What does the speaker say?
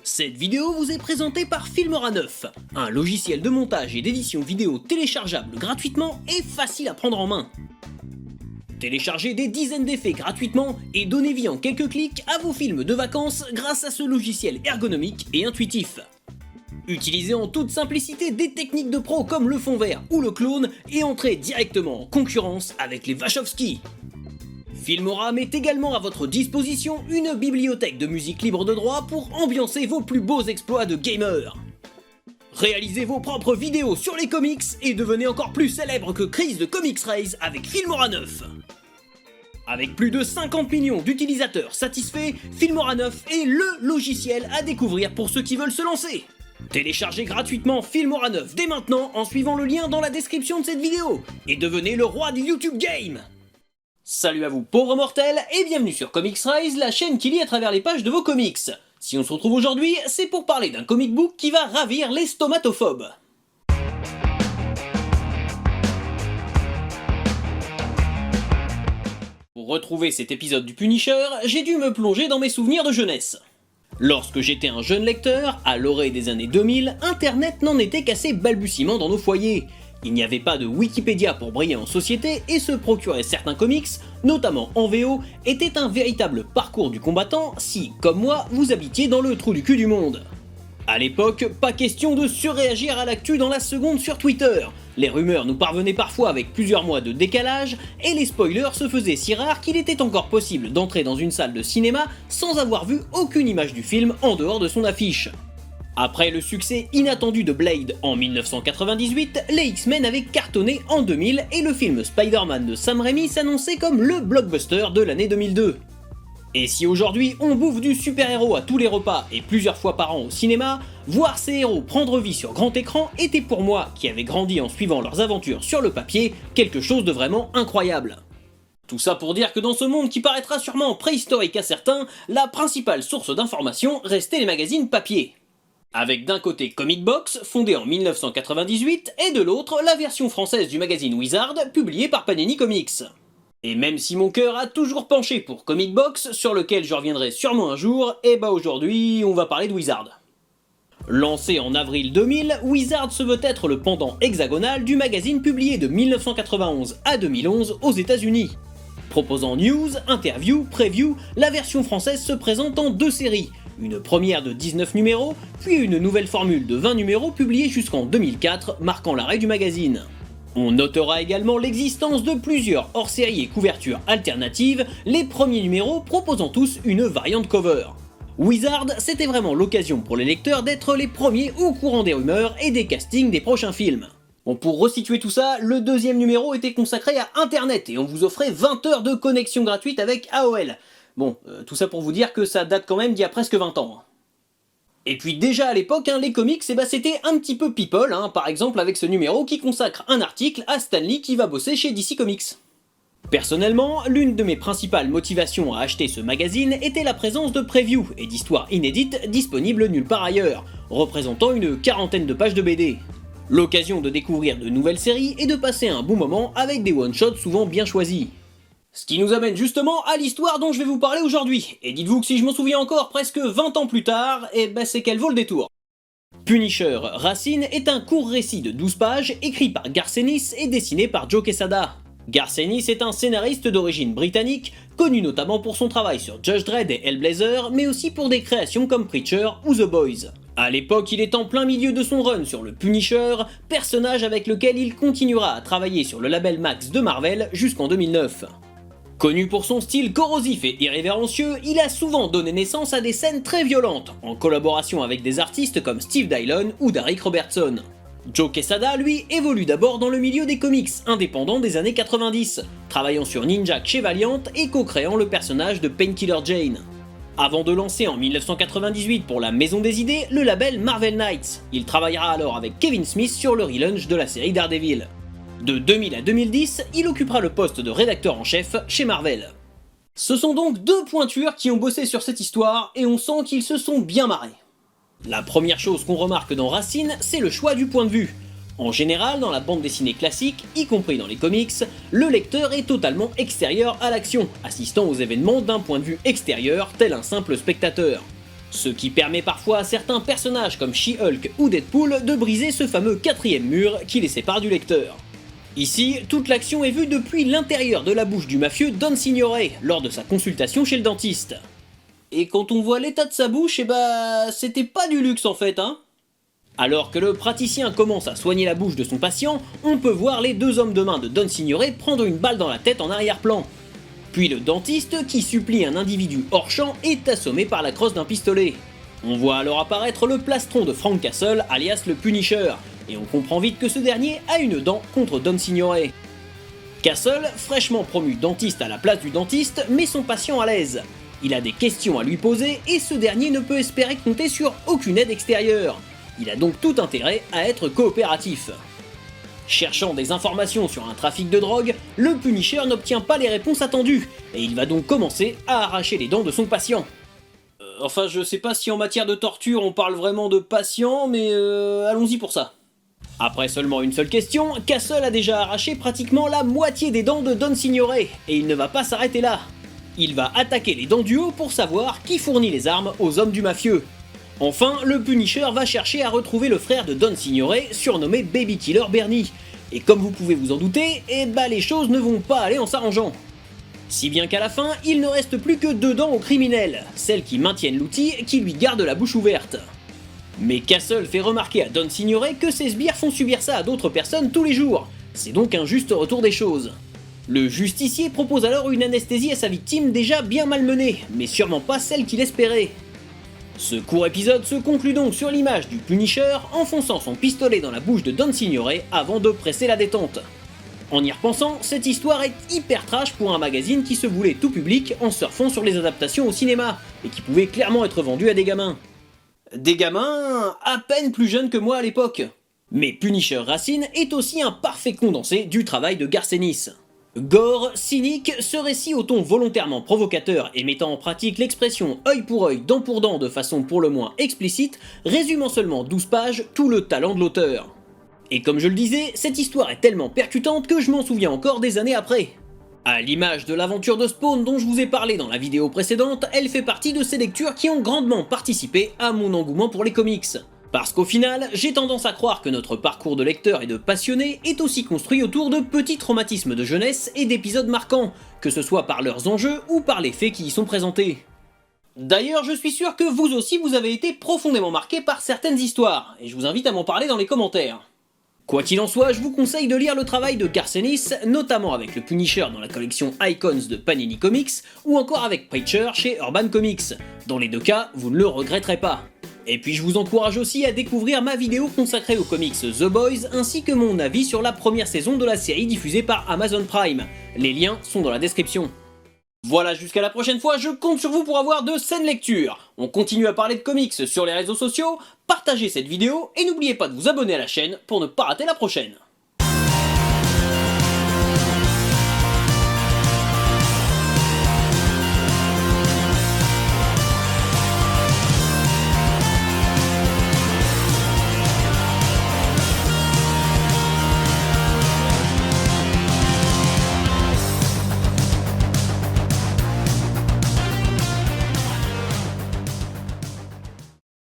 Cette vidéo vous est présentée par Filmora 9, un logiciel de montage et d'édition vidéo téléchargeable gratuitement et facile à prendre en main. Téléchargez des dizaines d'effets gratuitement et donnez vie en quelques clics à vos films de vacances grâce à ce logiciel ergonomique et intuitif. Utilisez en toute simplicité des techniques de pro comme le fond vert ou le clone et entrez directement en concurrence avec les Wachowski. Filmora met également à votre disposition une bibliothèque de musique libre de droit pour ambiancer vos plus beaux exploits de gamer. Réalisez vos propres vidéos sur les comics et devenez encore plus célèbre que Chris de Comics Race avec Filmora 9. Avec plus de 50 millions d'utilisateurs satisfaits, Filmora 9 est LE logiciel à découvrir pour ceux qui veulent se lancer. Téléchargez gratuitement Filmora 9 dès maintenant en suivant le lien dans la description de cette vidéo et devenez le roi du YouTube Game. Salut à vous pauvres mortels et bienvenue sur Comics Rise, la chaîne qui lit à travers les pages de vos comics. Si on se retrouve aujourd'hui, c'est pour parler d'un comic book qui va ravir les stomatophobes. Pour retrouver cet épisode du Punisher, j'ai dû me plonger dans mes souvenirs de jeunesse. Lorsque j'étais un jeune lecteur, à l'orée des années 2000, Internet n'en était qu'à ses balbutiements dans nos foyers. Il n'y avait pas de Wikipédia pour briller en société et se procurer certains comics, notamment en VO, était un véritable parcours du combattant si, comme moi, vous habitiez dans le trou du cul du monde. A l'époque, pas question de surréagir à l'actu dans la seconde sur Twitter. Les rumeurs nous parvenaient parfois avec plusieurs mois de décalage, et les spoilers se faisaient si rares qu'il était encore possible d'entrer dans une salle de cinéma sans avoir vu aucune image du film en dehors de son affiche. Après le succès inattendu de Blade en 1998, les X-Men avaient cartonné en 2000 et le film Spider-Man de Sam Raimi s'annonçait comme le blockbuster de l'année 2002. Et si aujourd'hui on bouffe du super-héros à tous les repas et plusieurs fois par an au cinéma, voir ces héros prendre vie sur grand écran était pour moi, qui avais grandi en suivant leurs aventures sur le papier, quelque chose de vraiment incroyable. Tout ça pour dire que dans ce monde qui paraîtra sûrement préhistorique à certains, la principale source d'information restait les magazines papier. Avec d'un côté Comic Box, fondé en 1998, et de l'autre la version française du magazine Wizard, publiée par Panini Comics. Et même si mon cœur a toujours penché pour Comic Box, sur lequel je reviendrai sûrement un jour, et bah aujourd'hui on va parler de Wizard. Lancé en avril 2000, Wizard se veut être le pendant hexagonal du magazine publié de 1991 à 2011 aux États-Unis. Proposant news, interviews, previews, la version française se présente en deux séries. Une première de 19 numéros, puis une nouvelle formule de 20 numéros publiée jusqu'en 2004, marquant l'arrêt du magazine. On notera également l'existence de plusieurs hors-séries et couvertures alternatives, les premiers numéros proposant tous une variante cover. Wizard, c'était vraiment l'occasion pour les lecteurs d'être les premiers au courant des rumeurs et des castings des prochains films. Bon, pour resituer tout ça, le deuxième numéro était consacré à Internet et on vous offrait 20 heures de connexion gratuite avec AOL. Bon, tout ça pour vous dire que ça date quand même d'il y a presque 20 ans. Et puis déjà à l'époque, les comics, c'était un petit peu people, par exemple avec ce numéro qui consacre un article à Stan Lee qui va bosser chez DC Comics. Personnellement, l'une de mes principales motivations à acheter ce magazine était la présence de previews et d'histoires inédites disponibles nulle part ailleurs, représentant une quarantaine de pages de BD. L'occasion de découvrir de nouvelles séries et de passer un bon moment avec des one-shots souvent bien choisis. Ce qui nous amène justement à l'histoire dont je vais vous parler aujourd'hui, et dites-vous que si je m'en souviens encore presque 20 ans plus tard, c'est qu'elle vaut le détour. Punisher Racine est un court récit de 12 pages écrit par Garth Ennis et dessiné par Joe Quesada. Garth Ennis est un scénariste d'origine britannique, connu notamment pour son travail sur Judge Dredd et Hellblazer, mais aussi pour des créations comme Preacher ou The Boys. A l'époque, il est en plein milieu de son run sur le Punisher, personnage avec lequel il continuera à travailler sur le label Max de Marvel jusqu'en 2009. Connu pour son style corrosif et irrévérencieux, il a souvent donné naissance à des scènes très violentes, en collaboration avec des artistes comme Steve Dillon ou Darick Robertson. Joe Quesada, lui, évolue d'abord dans le milieu des comics indépendants des années 90, travaillant sur Ninja chez Valiant et co-créant le personnage de Painkiller Jane. Avant de lancer en 1998 pour la Maison des Idées le label Marvel Knights, il travaillera alors avec Kevin Smith sur le relaunch de la série Daredevil. De 2000 à 2010, il occupera le poste de rédacteur en chef chez Marvel. Ce sont donc deux pointures qui ont bossé sur cette histoire et on sent qu'ils se sont bien marrés. La première chose qu'on remarque dans Racine, c'est le choix du point de vue. En général, dans la bande dessinée classique, y compris dans les comics, le lecteur est totalement extérieur à l'action, assistant aux événements d'un point de vue extérieur, tel un simple spectateur. Ce qui permet parfois à certains personnages comme She-Hulk ou Deadpool de briser ce fameux quatrième mur qui les sépare du lecteur. Ici, toute l'action est vue depuis l'intérieur de la bouche du mafieux Don Signore lors de sa consultation chez le dentiste. Et quand on voit l'état de sa bouche, c'était pas du luxe en fait, hein. Alors que le praticien commence à soigner la bouche de son patient, on peut voir les deux hommes de main de Don Signore prendre une balle dans la tête en arrière-plan. Puis le dentiste, qui supplie un individu hors champ, est assommé par la crosse d'un pistolet. On voit alors apparaître le plastron de Frank Castle, alias le Punisher, et on comprend vite que ce dernier a une dent contre Don Signore. Castle, fraîchement promu dentiste à la place du dentiste, met son patient à l'aise. Il a des questions à lui poser et ce dernier ne peut espérer compter sur aucune aide extérieure. Il a donc tout intérêt à être coopératif. Cherchant des informations sur un trafic de drogue, le Punisher n'obtient pas les réponses attendues, et il va donc commencer à arracher les dents de son patient. Enfin, je sais pas si en matière de torture on parle vraiment de patient, mais allons-y pour ça. Après seulement une seule question, Castle a déjà arraché pratiquement la moitié des dents de Don Signore, et il ne va pas s'arrêter là. Il va attaquer les dents du haut pour savoir qui fournit les armes aux hommes du mafieux. Enfin, le Punisher va chercher à retrouver le frère de Don Signore, surnommé Baby Killer Bernie. Et comme vous pouvez vous en douter, les choses ne vont pas aller en s'arrangeant. Si bien qu'à la fin, il ne reste plus que deux dents aux criminels, celles qui maintiennent l'outil qui lui garde la bouche ouverte. Mais Castle fait remarquer à Don Signore que ses sbires font subir ça à d'autres personnes tous les jours. C'est donc un juste retour des choses. Le justicier propose alors une anesthésie à sa victime déjà bien malmenée, mais sûrement pas celle qu'il espérait. Ce court épisode se conclut donc sur l'image du Punisher enfonçant son pistolet dans la bouche de Don Signore avant de presser la détente. En y repensant, cette histoire est hyper trash pour un magazine qui se voulait tout public en surfant sur les adaptations au cinéma, et qui pouvait clairement être vendu à des gamins. Des gamins à peine plus jeunes que moi à l'époque. Mais Punisher Racine est aussi un parfait condensé du travail de Garcenis. Gore, cynique, ce récit au ton volontairement provocateur et mettant en pratique l'expression œil pour œil, dent pour dent de façon pour le moins explicite, résume en seulement 12 pages tout le talent de l'auteur. Et comme je le disais, cette histoire est tellement percutante que je m'en souviens encore des années après. À l'image de l'aventure de Spawn dont je vous ai parlé dans la vidéo précédente, elle fait partie de ces lectures qui ont grandement participé à mon engouement pour les comics. Parce qu'au final, j'ai tendance à croire que notre parcours de lecteur et de passionné est aussi construit autour de petits traumatismes de jeunesse et d'épisodes marquants, que ce soit par leurs enjeux ou par les faits qui y sont présentés. D'ailleurs, je suis sûr que vous aussi vous avez été profondément marqué par certaines histoires, et je vous invite à m'en parler dans les commentaires. Quoi qu'il en soit, je vous conseille de lire le travail de Garcenis, notamment avec le Punisher dans la collection Icons de Panini Comics, ou encore avec Preacher chez Urban Comics. Dans les deux cas, vous ne le regretterez pas. Et puis je vous encourage aussi à découvrir ma vidéo consacrée aux comics The Boys, ainsi que mon avis sur la première saison de la série diffusée par Amazon Prime. Les liens sont dans la description. Voilà, jusqu'à la prochaine fois, je compte sur vous pour avoir de saines lectures. On continue à parler de comics sur les réseaux sociaux, partagez cette vidéo et n'oubliez pas de vous abonner à la chaîne pour ne pas rater la prochaine.